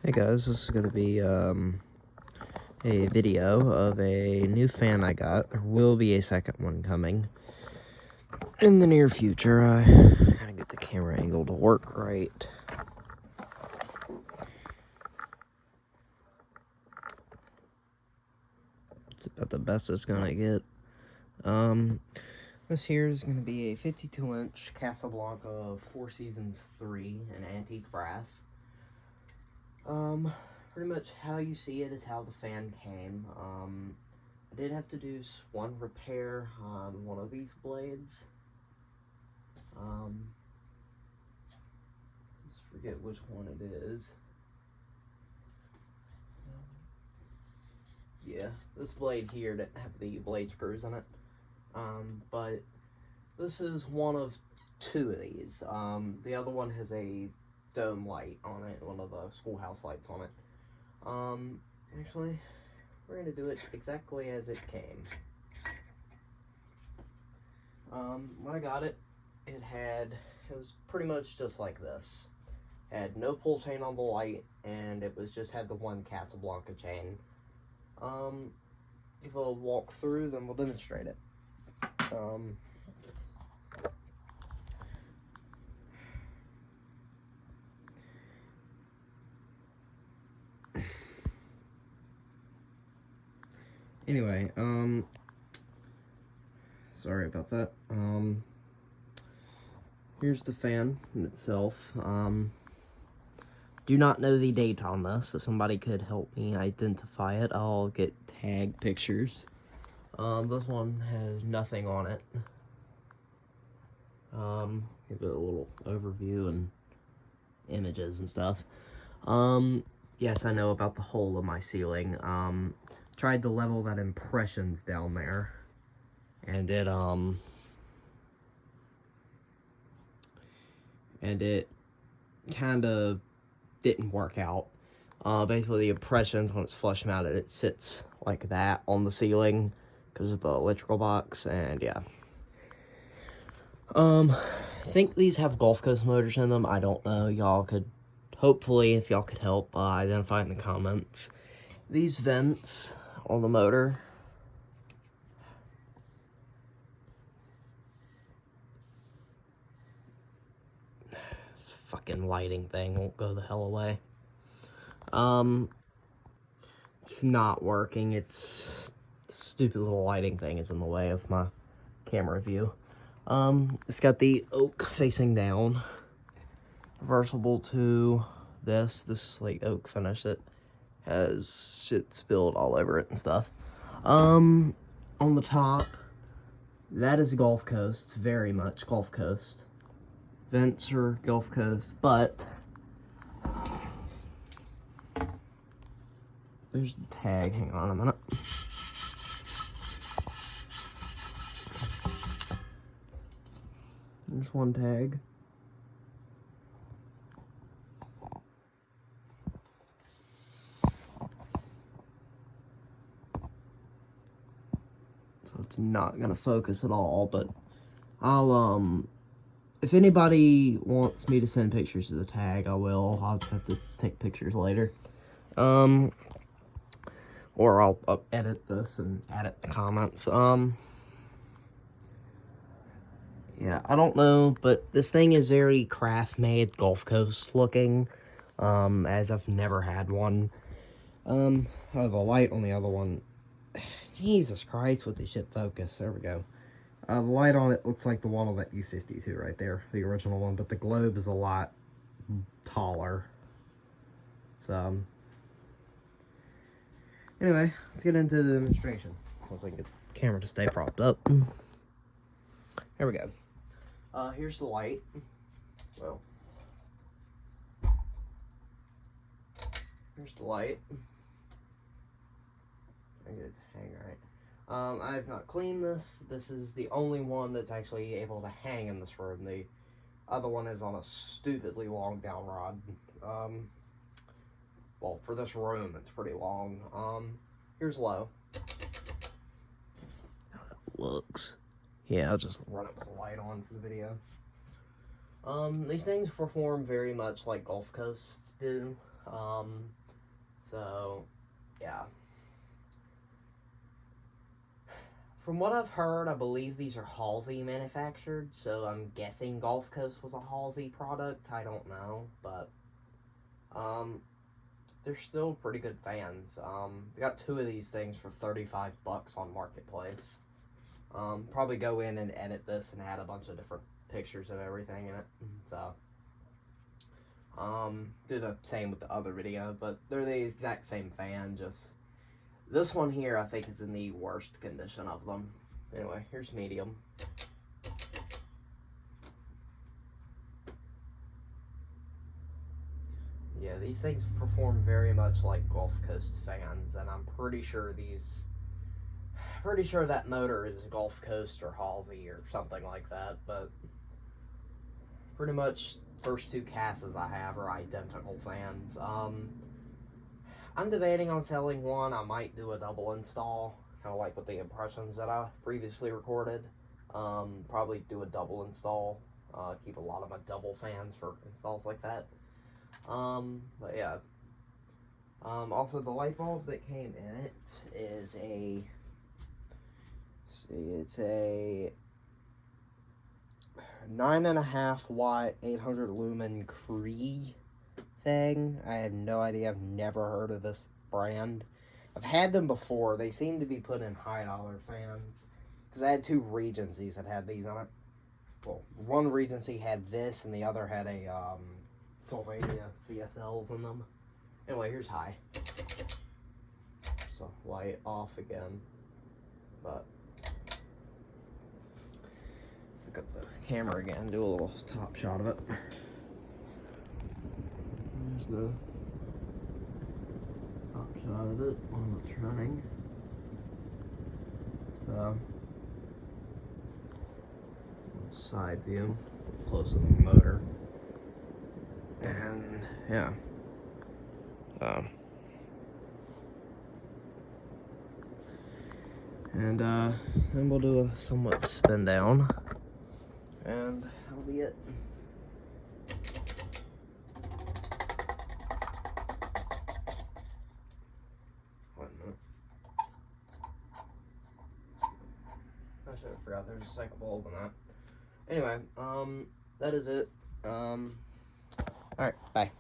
Hey guys, this is going to be a video of a new fan I got. There will be a second one coming in the near future. I gotta get the camera angle to work right. It's about the best it's gonna get. This here is gonna be a 52-inch Casablanca 4 Seasons 3 in antique brass. Pretty much how you see it is how the fan came. I did have to do one repair on one of these blades. Just forget which one it is. Yeah, this blade here didn't have the blade screws in it. But this is one of two of these. The other one has a dome light on it, one of the schoolhouse lights on it. Actually, we're gonna do it exactly as it came. When I got it, it was pretty much just like this. Had no pull chain on the light, and it had the one Casablanca chain. If we'll walk through, then we'll demonstrate it. Anyway, sorry about that. Here's the fan in itself. Do not know the date on this. If somebody could help me identify it, I'll get tag pictures. This one has nothing on it. Give it a little overview and images and stuff. Yes, I know about the hole in my ceiling. Tried to level that impressions down there, and it kind of didn't work out. Basically, the impressions, when it's flush mounted, it sits like that on the ceiling because of the electrical box, and yeah. I think these have Gulf Coast motors in them. I don't know. Y'all could, hopefully, if y'all could help, identify in the comments. These vents on the motor, this fucking lighting thing won't go the hell away. It's not working. It's stupid little lighting thing is in the way of my camera view. It's got the oak facing down, reversible to this like oak finish that has shit spilled all over it and stuff. On the top, that is Gulf Coast, very much Gulf Coast. Vents are Gulf Coast, but there's the tag. Hang on a minute. There's one tag. So it's not gonna focus at all, but I'll, if anybody wants me to send pictures of the tag, I will. I'll just have to take pictures later. Or I'll edit this and add it in the comments. Yeah, I don't know, but this thing is very craft-made, Gulf Coast looking, as I've never had one. The light on the other one, Jesus Christ, with the shit focus, there we go. The light on it looks like the one on that U-52 right there, the original one, but the globe is a lot taller. So, anyway, let's get into the demonstration. Once I can get the camera to stay propped up. Here we go. Here's the light. Well, here's the light. I get it to hang right. I have not cleaned this. This is the only one that's actually able to hang in this room. The other one is on a stupidly long down rod. Well, for this room, it's pretty long. Here's low. How that looks. Yeah, I'll just run it with the light on for the video. These things perform very much like Gulf Coast do. So, yeah. From what I've heard, I believe these are Halsey manufactured, so I'm guessing Gulf Coast was a Halsey product. I don't know, but they're still pretty good fans. I got 2 of these things for $35 on Marketplace. Probably go in and edit this and add a bunch of different pictures of everything in it. So, do the same with the other video, but they're the exact same fan, just this one here I think is in the worst condition of them. Anyway, here's medium. Yeah, these things perform very much like Gulf Coast fans, and I'm pretty sure that motor is Gulf Coast or Halsey or something like that, but pretty much first 2 Casas I have are identical fans. I'm debating on selling one. I might do a double install, kind of like with the impressions that I previously recorded. Probably do a double install, keep a lot of my double fans for installs like that. But yeah. Also, the light bulb that came in it is it's a 9.5 watt, 800 lumen Cree thing. I had no idea. I've never heard of this brand. I've had them before. They seem to be put in high dollar fans, because I had 2 Regencies that had these on it. Well, one Regency had this, and the other had a Sylvania CFLs in them. Anyway, here's high. So light off again, but pick up the camera again, do a little top shot of it. There's the top shot of it while it's running. So, side view, close to the motor, and yeah. And then we'll do a somewhat spin down, and that'll be it. Wait a minute. I should have forgot there's a second bulb in that. Anyway, that is it. Alright, bye.